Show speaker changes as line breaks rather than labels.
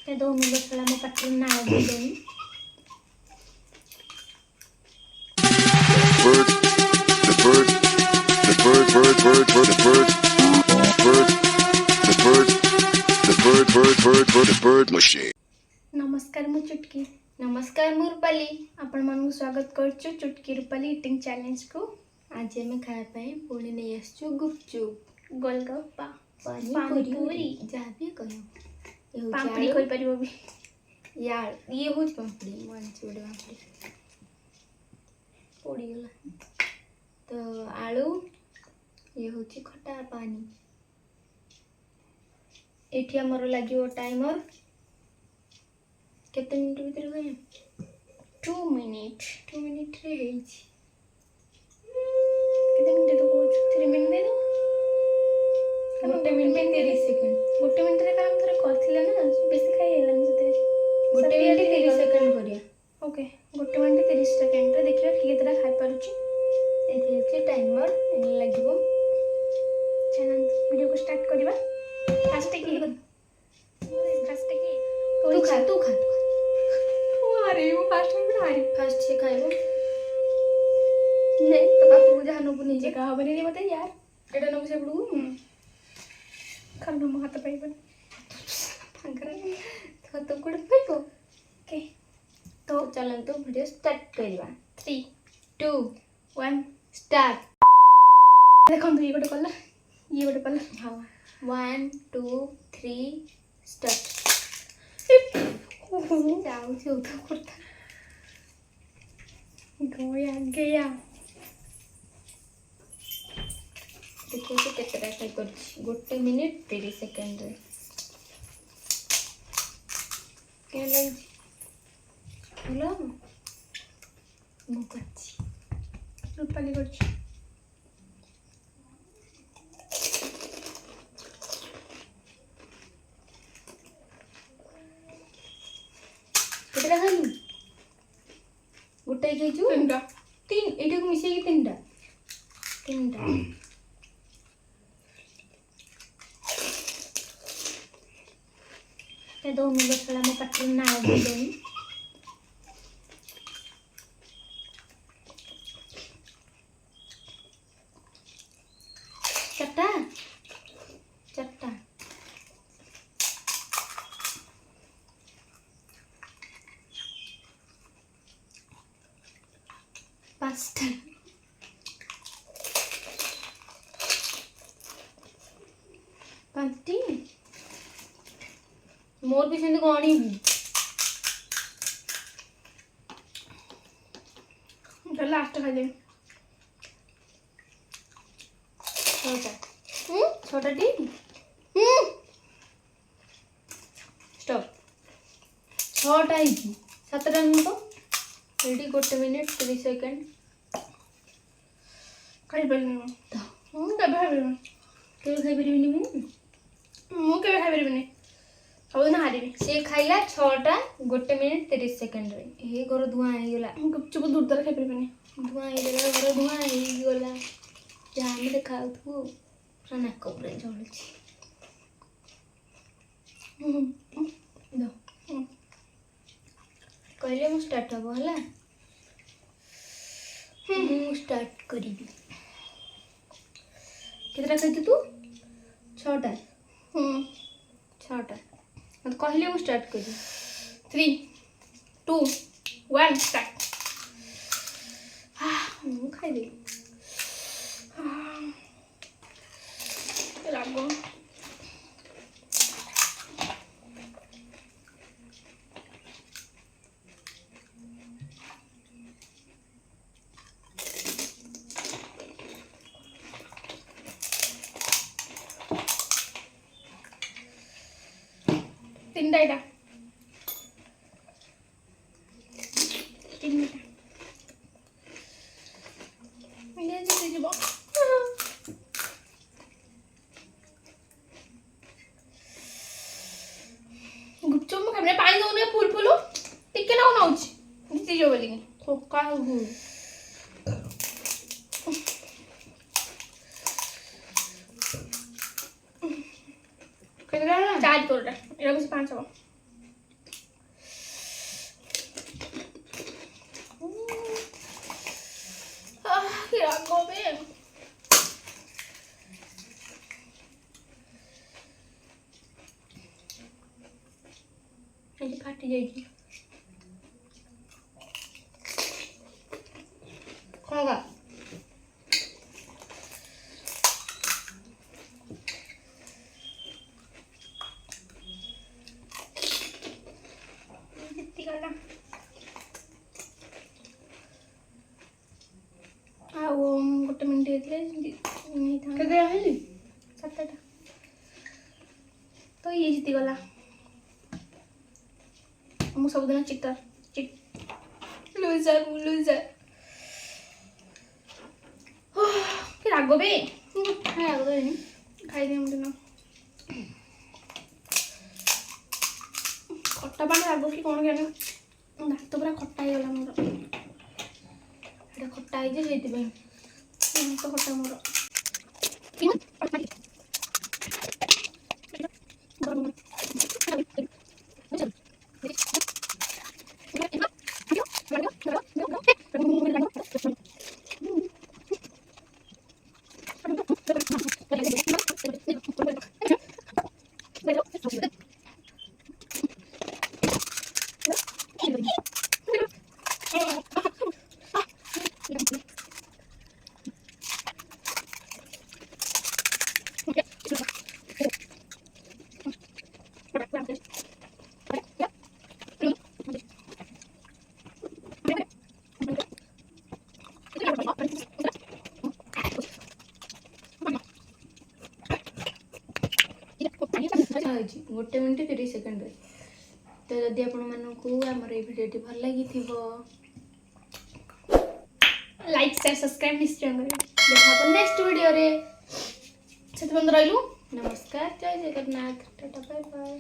ये दो मिनट थोड़ा मैं कटरी ना दे दूँ। नमस्कार मु चुटकी। नमस्कार मु रूपाली। आपण मानू स्वागत करछु चुटकी रूपाली ईटिंग चैलेंज को। आज हमें खाया पाए पुणी नहीं आसछु गुपचुप, गोलगप्पा, पानी पूरी जहाँ भी कहो पापड़ी कोई परिबो भी यार ये होच पापड़ी मन चूड़े पापड़ी पड़ी गला तो आलू ये होची खटा पानी। एठी हमर लागियो टाइमर केते मिनिट भीतर गए 2 मिनिट रे हेची केते मिनिट तो कोच 3 मिनिट दे दो गोटे मिनिट 30 सेकंड गोटे मिनिट रे काम थरे करथिले ना बेसी खाई हेलानी जते गोटे मिनिट 30 सेकंड करिया ओके गोटे मिनिट 30 सेकंड रे देखियो कि केतेटा खाई पारुची एथि हेची टाइमर एने लागिवो। चलन वीडियो को स्टार्ट करिबा फास्ट की तू खा अरे वो फास्ट से खाइबो नहीं तो बापू को जहाँ नबु निजे कहा बने नहीं बता यार एटा नबु से बडू खाना म हाथ पाइबन फांकरा तो कुड़ पाइबो ओके तो चलन तो वीडियो स्टार्ट करिबा 3 2 1 स्टार्ट। देखो तो ये गोटे कलर हां 1 2 3 स्टार्ट। जाऊ से उठा करता गया देखिए से केतेटा खाई कर गोटे मिनिट 30 सेकंड रे के लई हेलो मु करछि रूपाली करछि केतेटा खाइलु गोटे खाइछु तीन एटा को मिसे की तीनटा ये दो मिनट थोड़ा मैं कटरी ना दे दूँ। चट्टा पास्ता पांटी मोर भी सेंड कोणी चल लास्ट खा ले छोटा टी स्टॉप छोटा ही 7टा मिनिट रेडी गोटे मिनिट 30 सेकंड खाई पाइनी मु केबे खाइबेनी केबे खाइ परिबिनी मु केबे खाइ परिबिनी सब ना हारिबे से खाइला 6टा गोटे मिनिट 30 सेकंड रे हे घर धुआं हे गेला गुपचुप दूर दर खाइ परिबिनी धुआं हे गेला घर धुआं हे गेला जहां में देखाउ तू खाना कपड़े जळछि दो कहले मु स्टार्ट हबो हला मु स्टार्ट करिबी केतरा खाइतु तू 6टा 6टा मत कहले मु स्टार्ट करी 3 2 1 स्टार्ट मु खाइ दे लागो तीनटा ये जे जीव गुपचुप में खाने पानी दौने फुल फुल टिके ना नौच जीती जो बोली खोका हो चार्ज कर एरा बस 5 हो कि रागो बे ये फाटी जाएगी खागा जितनी गला गोटे मिनट नहीं था
केते हेली
7टा तो ये जीती गला मु सबदिन चिट लूजर फिर आगो बे आगो देनी खाई दे मुझे ना खट्टा पानी आगो कि कौन क्या दात पूरा खट्टा ही गला मोर एटा खट्टा ही जे तो खट्टा मोर गोटे मिनट 30 सेकंड तो जदि आपण मानकू हमर ए वीडियोटी भल लगी लाइक शेयर सब्सक्राइब निश्चय करें देखा नेक्स्ट वीडियो रे से बंद रहिलु नमस्कार जय जगन्नाथ टाटा बाय बाय।